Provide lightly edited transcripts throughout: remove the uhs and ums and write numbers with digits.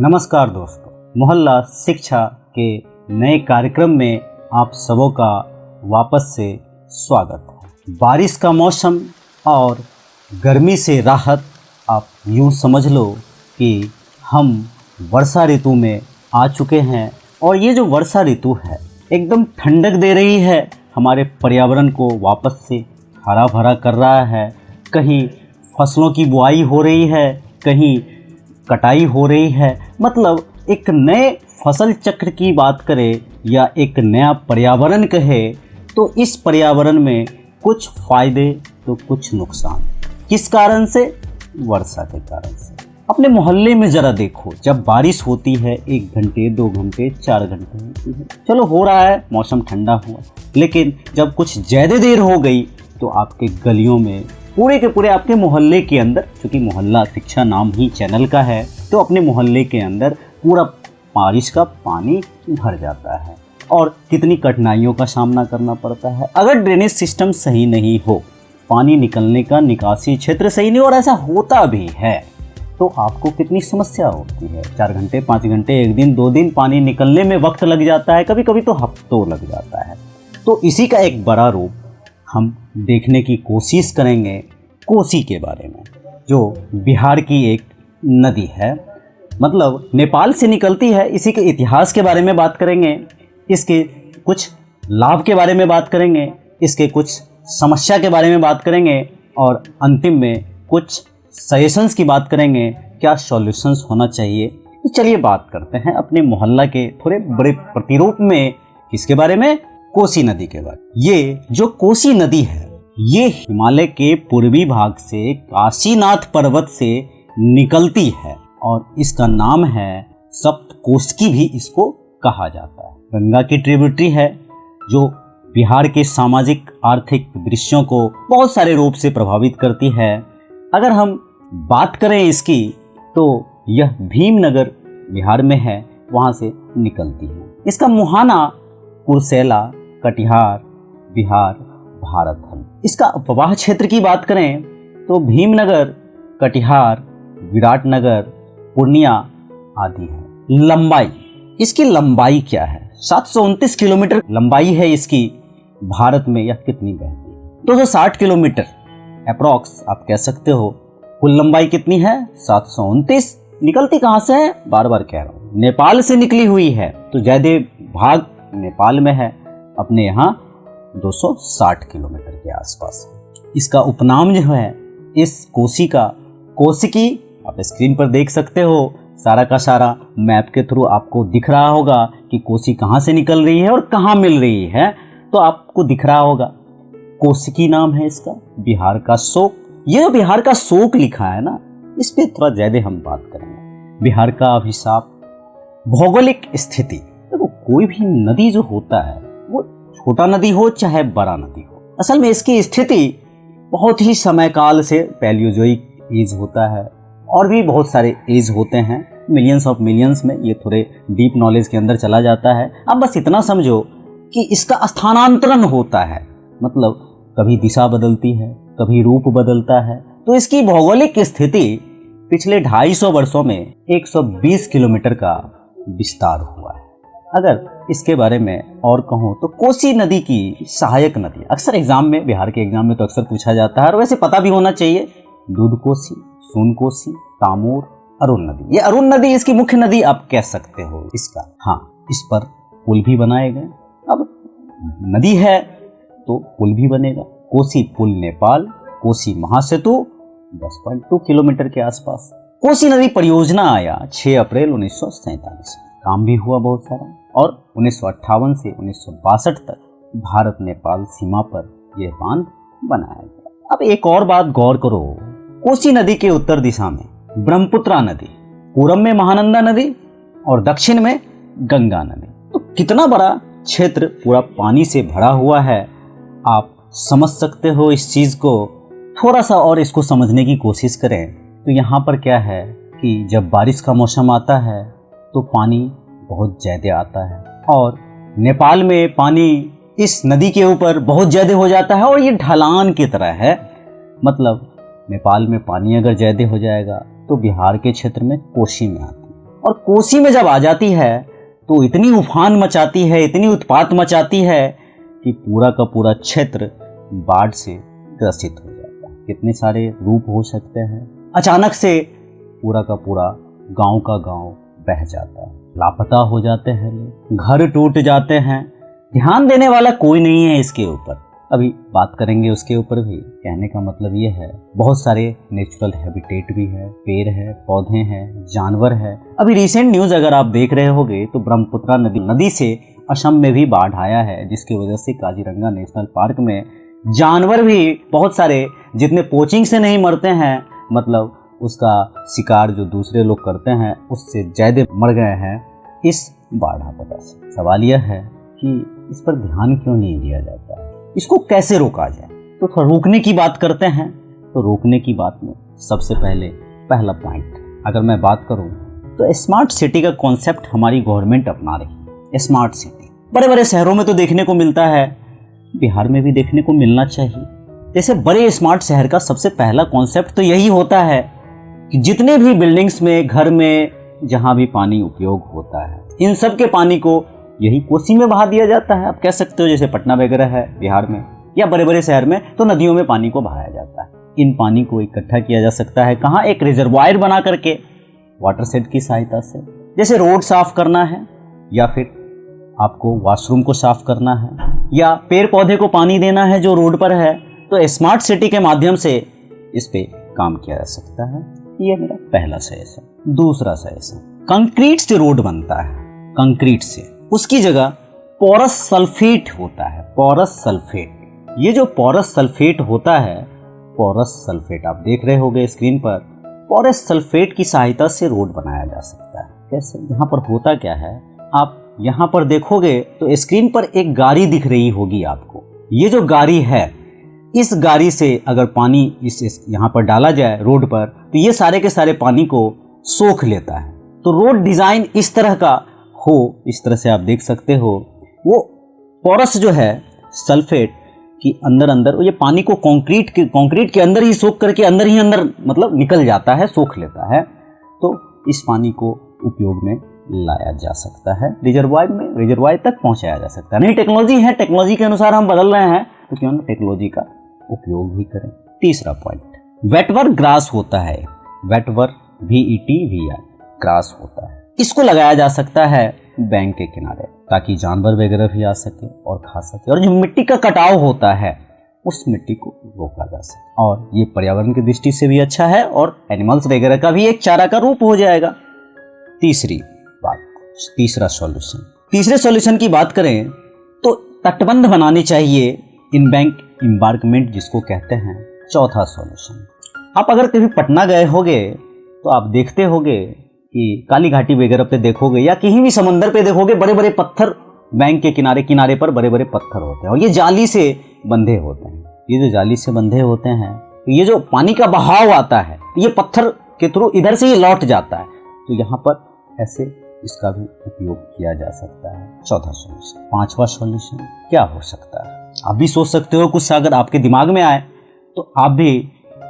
नमस्कार दोस्तों, मोहल्ला शिक्षा के नए कार्यक्रम में आप सबों का वापस से स्वागत है। बारिश का मौसम और गर्मी से राहत, आप यूँ समझ लो कि हम वर्षा ऋतु में आ चुके हैं और ये जो वर्षा ऋतु है एकदम ठंडक दे रही है, हमारे पर्यावरण को वापस से हरा भरा कर रहा है। कहीं फसलों की बुआई हो रही है, कहीं कटाई हो रही है। मतलब एक नए फसल चक्र की बात करें या एक नया पर्यावरण कहे तो इस पर्यावरण में कुछ फायदे तो कुछ नुकसान। किस कारण से? वर्षा के कारण से। अपने मोहल्ले में ज़रा देखो, जब बारिश होती है 1 घंटे 2 घंटे 4 घंटे होती है, चलो हो रहा है, मौसम ठंडा हुआ, लेकिन जब कुछ ज़्यादा देर हो गई तो आपके गलियों में पूरे के पूरे आपके मोहल्ले के अंदर, क्योंकि मोहल्ला शिक्षा नाम ही चैनल का है, तो अपने मोहल्ले के अंदर पूरा बारिश का पानी भर जाता है और कितनी कठिनाइयों का सामना करना पड़ता है। अगर ड्रेनेज सिस्टम सही नहीं हो, पानी निकलने का निकासी क्षेत्र सही नहीं, और ऐसा होता भी है तो आपको कितनी समस्या होती है। 4 घंटे 5 घंटे, 1 दिन 2 दिन पानी निकलने में वक्त लग जाता है, कभी कभी तो हफ्तों लग जाता है। तो इसी का एक बड़ा रूप हम देखने की कोशिश करेंगे कोसी के बारे में, जो बिहार की एक नदी है, मतलब नेपाल से निकलती है। इसी के इतिहास के बारे में बात करेंगे, इसके कुछ लाभ के बारे में बात करेंगे, इसके कुछ समस्या के बारे में बात करेंगे और अंतिम में कुछ सजेशंस की बात करेंगे, क्या सॉल्यूशंस होना चाहिए। तो चलिए बात करते हैं अपने मोहल्ला के थोड़े बड़े प्रतिरूप में। किसके बारे में? कोसी नदी के बारे में। ये जो कोसी नदी है ये हिमालय के पूर्वी भाग से काशीनाथ पर्वत से निकलती है और इसका नाम है सप्तकोशी भी इसको कहा जाता है। गंगा की ट्रिब्यूटरी है जो बिहार के सामाजिक आर्थिक दृश्यों को बहुत सारे रूप से प्रभावित करती है। अगर हम बात करें इसकी तो यह भीमनगर बिहार में है, वहाँ से निकलती है। इसका मुहाना कुर्सेला, कटिहार, बिहार, भारत है। इसका प्रवाह क्षेत्र की बात करें तो भीमनगर, कटिहार, विराटनगर, पूर्णिया आदि है। लंबाई, इसकी लंबाई क्या है? 729 किलोमीटर लंबाई है इसकी। भारत में यह कितनी बहती है? 260 किलोमीटर अप्रॉक्स आप कह सकते हो। कुल लंबाई कितनी है? 729। निकलती कहाँ से है? बार बार कह रहा हूँ, नेपाल से निकली हुई है, तो ज़्यादा भाग नेपाल में है, अपने यहाँ 260 किलोमीटर के आसपास है। इसका उपनाम जो है इस कोसी का कोसिकी, आप स्क्रीन पर देख सकते हो, सारा का सारा मैप के थ्रू आपको दिख रहा होगा कि कोसी कहाँ से निकल रही है और कहाँ मिल रही है, तो आपको दिख रहा होगा। कोसिकी नाम है इसका। बिहार का शोक, ये बिहार का शोक लिखा है ना, इस पे थोड़ा ज़्यादा हम बात करेंगे। बिहार का अभिशाप, भौगोलिक स्थिति। देखो, कोई भी नदी जो होता है वो छोटा नदी हो चाहे बड़ा नदी हो, असल में इसकी स्थिति बहुत ही समय काल से, पैलियोजोइक एज होता है और भी बहुत सारे एज होते हैं, मिलियंस ऑफ मिलियंस में, ये थोड़े डीप नॉलेज के अंदर चला जाता है। अब बस इतना समझो कि इसका स्थानांतरण होता है, मतलब कभी दिशा बदलती है, कभी रूप बदलता है। तो इसकी भौगोलिक स्थिति पिछले 250 वर्षों में 120 किलोमीटर का विस्तार हुआ है। अगर इसके बारे में और कहूँ तो कोसी नदी की सहायक नदी, अक्सर एग्जाम में, बिहार के एग्जाम में तो अक्सर पूछा जाता है और वैसे पता भी होना चाहिए। दूध कोसी, सोन कोसी, तामूर, अरुण नदी। ये अरुण नदी इसकी मुख्य नदी आप कह सकते हो इसका। हाँ, इस पर पुल भी बनाए गए। अब नदी है तो पुल भी बनेगा। कोसी पुल नेपाल, कोसी महासेतु 10.2 किलोमीटर के आसपास। कोसी नदी परियोजना आया 6 अप्रैल 1947 में, काम भी हुआ बहुत सारा, और 1958 से 1962 तक भारत नेपाल सीमा पर यह बांध बनाया गया। अब एक और बात गौर करो, कोसी नदी के उत्तर दिशा में ब्रह्मपुत्रा नदी, पूरब में महानंदा नदी और दक्षिण में गंगा नदी। तो कितना बड़ा क्षेत्र पूरा पानी से भरा हुआ है, आप समझ सकते हो इस चीज़ को। थोड़ा सा और इसको समझने की कोशिश करें तो यहाँ पर क्या है कि जब बारिश का मौसम आता है तो पानी बहुत ज़्यादा आता है और नेपाल में पानी इस नदी के ऊपर बहुत ज़्यादा हो जाता है और ये ढलान की तरह है। मतलब नेपाल में पानी अगर ज़्यादा हो जाएगा तो बिहार के क्षेत्र में कोसी में आती है और कोसी में जब आ जाती है तो इतनी उफान मचाती है, इतनी उत्पात मचाती है कि पूरा का पूरा क्षेत्र बाढ़ से ग्रसित हो जाता है। कितने सारे रूप हो सकते हैं। अचानक से पूरा का पूरा गांव का गांव बह जाता है, लापता हो जाते हैं लोग, घर टूट जाते हैं। ध्यान देने वाला कोई नहीं है इसके ऊपर। अभी बात करेंगे उसके ऊपर भी। कहने का मतलब ये है, बहुत सारे नेचुरल हैबिटेट भी है, पेड़ है, पौधे हैं, जानवर है। अभी रिसेंट न्यूज़ अगर आप देख रहे होंगे तो ब्रह्मपुत्रा नदी से असम में भी बाढ़ आया है, जिसकी वजह से काजीरंगा नेशनल पार्क में जानवर भी बहुत सारे, जितने पोचिंग से नहीं मरते हैं, मतलब उसका शिकार जो दूसरे लोग करते हैं उससे ज़्यादा मर गए हैं इस बाढ़ आपदा से। सवाल यह है कि इस पर ध्यान क्यों नहीं दिया जाता है, इसको कैसे रोका जाए। तो थोड़ा रोकने की बात करते हैं। तो रोकने की बात में सबसे पहला पॉइंट अगर मैं बात करूं तो स्मार्ट सिटी का कॉन्सेप्ट हमारी गवर्नमेंट अपना रही है। स्मार्ट सिटी बड़े बड़े शहरों में तो देखने को मिलता है, बिहार में भी देखने को मिलना चाहिए। जैसे बड़े स्मार्ट शहर का सबसे पहला कॉन्सेप्ट तो यही होता है कि जितने भी बिल्डिंग्स में, घर में जहां भी पानी उपयोग होता है, इन सब के पानी को यही कोसी में बहा दिया जाता है। आप कह सकते हो जैसे पटना वगैरह है बिहार में या बड़े बड़े शहर में, तो नदियों में पानी को बहाया जाता है। इन पानी को इकट्ठा किया जा सकता है कहाँ, एक रिजर्वायर बना करके वाटर शेड की सहायता से। जैसे रोड साफ करना है या फिर आपको वॉशरूम को साफ करना है या पेड़ पौधे को पानी देना है जो रोड पर है, तो स्मार्ट सिटी के माध्यम से इस पे काम किया जा सकता है। ये मेरा पहला सजेशन। दूसरा सजेशन, कंक्रीट से रोड बनता है, कंक्रीट से उसकी जगह पोरस सल्फेट होता है। पोरस सल्फेट, ये जो पोरस सल्फेट होता है, पोरस सल्फेट आप देख रहे होंगे स्क्रीन पर, पोरस सल्फेट की सहायता से रोड बनाया जा सकता है। कैसे? यहाँ पर होता क्या है, आप यहाँ पर देखोगे तो स्क्रीन पर एक गाड़ी दिख रही होगी आपको। ये जो गाड़ी है, इस गाड़ी से अगर पानी इस यहाँ पर डाला जाए रोड पर, तो ये सारे के सारे पानी को सोख लेता है। तो रोड डिज़ाइन इस तरह का हो, इस तरह से आप देख सकते हो। वो पोरस जो है सल्फेट की अंदर ये पानी को कंक्रीट के अंदर ही सोख करके अंदर मतलब निकल जाता है, सोख लेता है। तो इस पानी को उपयोग में लाया जा सकता है, रिजर्वायर तक पहुंचाया जा सकता है। नई टेक्नोलॉजी है, टेक्नोलॉजी के अनुसार हम बदल रहे हैं, तो क्यों ना टेक्नोलॉजी का उपयोग भी करें। तीसरा पॉइंट, वेटवर ग्रास होता है। वेटवर VETVR ग्रास होता है, इसको लगाया जा सकता है बैंक के किनारे, ताकि जानवर वगैरह भी आ सके और खा सके। और जो मिट्टी का कटाव होता है उस मिट्टी को रोका जा सके, और ये पर्यावरण की दृष्टि से भी अच्छा है और एनिमल्स वगैरह का भी एक चारा का रूप हो जाएगा। तीसरा सॉल्यूशन की बात करें तो तटबंध बनानी चाहिए, इन बैंक एम्बार्कमेंट जिसको कहते हैं। चौथा सॉल्यूशन, आप अगर कभी पटना गए होगे तो आप देखते होगे कि काली घाटी वगैरह पे देखोगे या कहीं भी समंदर पे देखोगे, बड़े बड़े पत्थर बैंक के किनारे पर बड़े बड़े पत्थर होते हैं और ये जाली से बंधे होते हैं। ये जो जाली से बंधे होते हैं, तो ये जो पानी का बहाव आता है ये पत्थर के थ्रू इधर से ये लौट जाता है। तो यहाँ पर ऐसे इसका भी उपयोग किया जा सकता है। चौथा सॉल्यूशन। पांचवा सॉल्यूशन क्या हो सकता है, आप भी सोच सकते हो। कुछ अगर आपके दिमाग में आए तो आप भी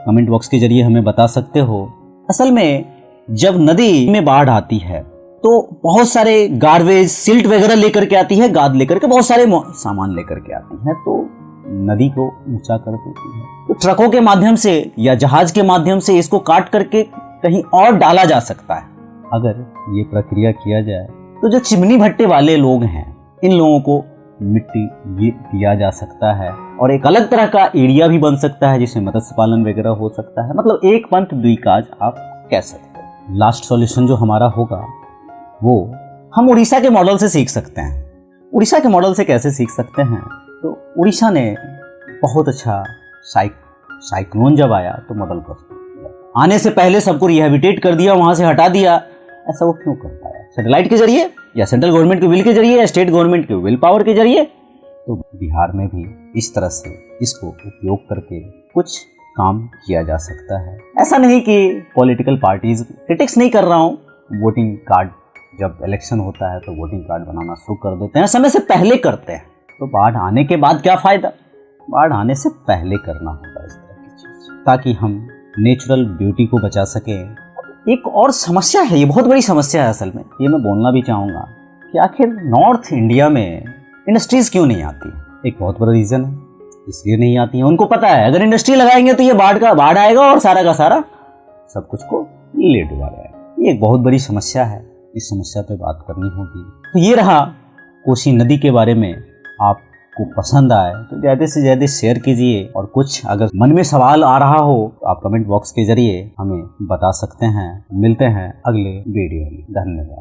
कमेंट बॉक्स के जरिए हमें बता सकते हो। असल में जब नदी में बाढ़ आती है तो बहुत सारे गार्बेज, सिल्ट वगैरह लेकर के आती है, गाद लेकर के, बहुत सारे सामान लेकर के आती है, तो नदी को ऊंचा कर देती है। तो ट्रकों के माध्यम से या जहाज के माध्यम से इसको काट करके कहीं और डाला जा सकता है। अगर ये प्रक्रिया किया जाए तो जो चिमनी भट्टे वाले लोग हैं, इन लोगों को मिट्टी ये दिया जा सकता है और एक अलग तरह का एरिया भी बन सकता है जिसमें मत्स्य पालन वगैरह हो सकता है। मतलब एक पंथ दुई काज आप कह सकते हैं। लास्ट सॉल्यूशन जो हमारा होगा वो हम उड़ीसा के मॉडल से सीख सकते हैं। उड़ीसा के मॉडल से कैसे सीख सकते हैं, तो उड़ीसा ने बहुत अच्छा साइक्लोन जब आया तो मॉडल प्रस्तुत किया। आने से पहले सबको रिहेबिटेट कर दिया, वहां से हटा दिया। ऐसा वो क्यों कर पाया? सैटेलाइट के जरिए या सेंट्रल गवर्नमेंट के विल के जरिए या स्टेट गवर्नमेंट के विल पावर के जरिए। तो बिहार में भी इस तरह से इसको उपयोग करके कुछ काम किया जा सकता है। ऐसा नहीं कि पॉलिटिकल पार्टीज, क्रिटिक्स नहीं कर रहा हूँ, वोटिंग कार्ड जब इलेक्शन होता है तो वोटिंग कार्ड बनाना शुरू कर देते हैं, समय से पहले करते हैं। तो बाढ़ आने के बाद क्या फायदा? बाढ़ आने से पहले करना होगा इस तरह की चीज, ताकि हम नेचुरल ब्यूटी को बचा सकें। एक और समस्या है, ये बहुत बड़ी समस्या है असल में, ये मैं बोलना भी चाहूँगा कि आखिर नॉर्थ इंडिया में इंडस्ट्रीज क्यों नहीं आती। एक बहुत बड़ा रीज़न है इसलिए नहीं आती है, उनको पता है अगर इंडस्ट्री लगाएंगे तो ये बाढ़ आएगा और सारा का सारा सब कुछ को ले डुबा जाएगा। ये एक बहुत बड़ी समस्या है, इस समस्या पे बात करनी होगी। तो ये रहा कोसी नदी के बारे में। आपको पसंद आए तो ज़्यादा से ज़्यादा शेयर कीजिए, और कुछ अगर मन में सवाल आ रहा हो तो आप कमेंट बॉक्स के जरिए हमें बता सकते हैं। मिलते हैं अगले वीडियो में। धन्यवाद।